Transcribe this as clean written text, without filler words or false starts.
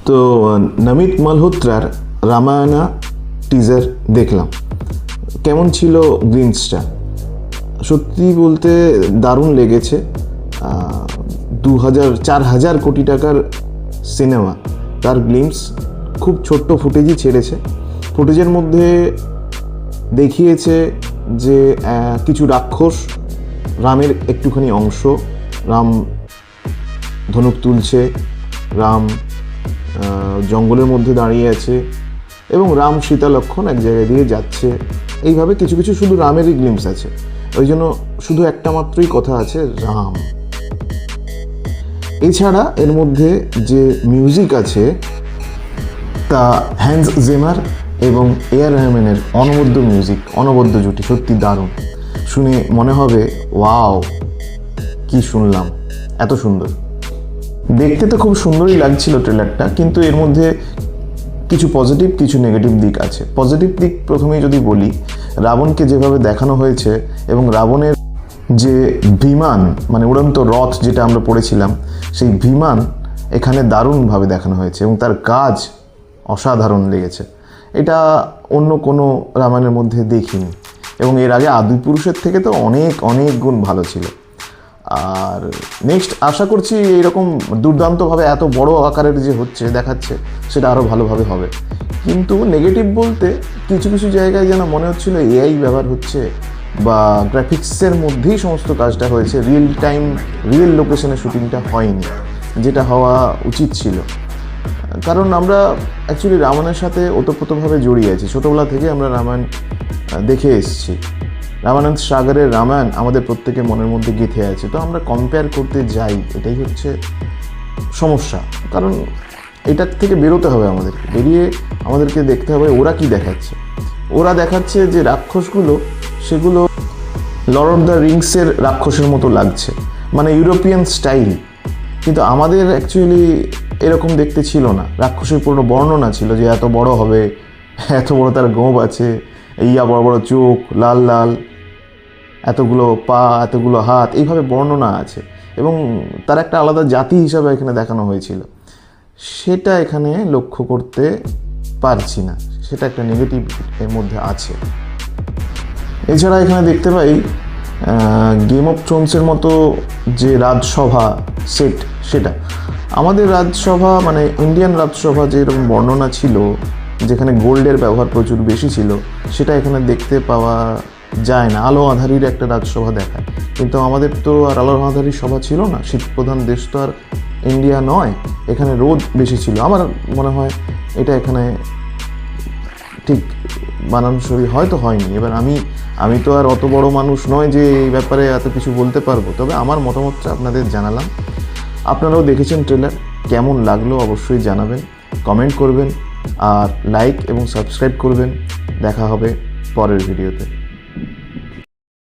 তো নমিত মালহোত্রার রামায়ণা টিজার দেখলাম। কেমন ছিল গ্লিমসটা? সত্যি বলতে দারুণ লেগেছে। 4,000 কোটি টাকার সিনেমা, তার গ্লিমস খুব ছোট্ট ফুটেজই ছেড়েছে। ফুটেজের মধ্যে দেখিয়েছে যে কিছু রাক্ষস, রামের একটুখানি অংশ, রাম ধনুক তুলছে, রাম জঙ্গলের মধ্যে দাঁড়িয়ে আছে এবং রাম সীতা লক্ষ্মণ এক জায়গায় দিয়ে যাচ্ছে। এইভাবে কিছু কিছু শুধু রামেরই গ্লিমস আছে। ওই জন্য শুধু একটা মাত্রই কথা আছে, রাম। এছাড়া এর মধ্যে যে মিউজিক আছে তা হ্যান্স জিমার এবং এআর রহমানের অনবদ্য মিউজিক, অনবদ্য জুটি, সত্যি দারুণ। শুনে মনে হবে ওয়াও, কি শুনলাম, এত সুন্দর। দেখতে তো খুব সুন্দরই লাগছিল ট্রেলারটা, কিন্তু এর মধ্যে কিছু পজিটিভ কিছু নেগেটিভ দিক আছে। পজিটিভ দিক প্রথমেই যদি বলি, রাবণকে যেভাবে দেখানো হয়েছে এবং রাবণের যে বিমান, মানে উড়ন্ত রথ যেটা আমরা পড়েছিলাম, সেই বিমান এখানে দারুণভাবে দেখানো হয়েছে এবং তার কাজ অসাধারণ লেগেছে। এটা অন্য কোনো রামায়ণের মধ্যে দেখিনি এবং এর আগে আদিপুরুষের থেকে তো অনেক অনেক গুণ ভালো ছিল। আর নেক্সট আশা করছি এইরকম দুর্দান্তভাবে এত বড় আকারের যে হচ্ছে দেখাচ্ছে সেটা আরও ভালোভাবে হবে। কিন্তু নেগেটিভ বলতে কিছু কিছু জায়গায় যেন মনে হচ্ছিল এআই ব্যবহার হচ্ছে বা গ্রাফিক্সের মধ্যেই সমস্ত কাজটা হয়েছে, রিয়েল লোকেশনে শুটিংটা হয়নি, যেটা হওয়া উচিত ছিল। কারণ আমরা অ্যাকচুয়ালি রামায়ণের সাথে ওতপ্রোতভাবে জড়িয়ে আছি, ছোটোবেলা থেকে আমরা রামায়ণ দেখে এসেছি। রামানন্দ সাগরের রামায়ণ আমাদের প্রত্যেকের মনের মধ্যে গেঁথে আছে। তো আমরা কম্পেয়ার করতে যাই, এটাই হচ্ছে সমস্যা। কারণ এটার থেকে বেরোতে হবে আমাদেরকে, বেরিয়ে আমাদেরকে দেখতে হবে ওরা কি দেখাচ্ছে। ওরা দেখাচ্ছে যে রাক্ষসগুলো, সেগুলো লর্ড অফ দ্য রিংসের রাক্ষসের মতো লাগছে, মানে ইউরোপিয়ান স্টাইল। কিন্তু আমাদের অ্যাকচুয়ালি এরকম দেখতে ছিল না। রাক্ষসের পুরো বর্ণনা ছিল যে এত বড় হবে, এত বড় তার গোঁফ আছে, ইয়া বড় বড় চোখ, লাল লাল, এতগুলো পা, এতগুলো হাত, এইভাবে বর্ণনা আছে এবং তার একটা আলাদা জাতি হিসাবে এখানে দেখানো হয়েছিল। সেটা এখানে লক্ষ্য করতে পারছি না, সেটা একটা নেগেটিভ এর মধ্যে আছে। এছাড়া এখানে দেখতে পাই গেম অফ থ্রোনসের মতো যে রাজসভা সেট, সেটা আমাদের রাজসভা, মানে ইন্ডিয়ান রাজসভা যেরকম বর্ণনা ছিল, যেখানে গোল্ডের ব্যবহার প্রচুর বেশি ছিল, সেটা এখানে দেখতে পাওয়া যায় না। আলো আঁধারির একটা রাজসভা দেখায়, কিন্তু আমাদের তো আর আলো আঁধারির সভা ছিল না। শীতপ্রধান দেশ তো আর ইন্ডিয়া নয়, এখানে রোদ বেশি ছিল। আমার মনে হয় এটা এখানে ঠিক মানানসই হয়তো হয়নি। এবার আমি তো আর অত বড় মানুষ নয় যে এই ব্যাপারে এত কিছু বলতে পারবো, তবে আমার মতামতটা আপনাদের জানালাম। আপনারাও দেখেছেন ট্রেলার, কেমন লাগলো অবশ্যই জানাবেন, কমেন্ট করবেন আর লাইক এবং সাবস্ক্রাইব করবেন। দেখা হবে পরের ভিডিওতে।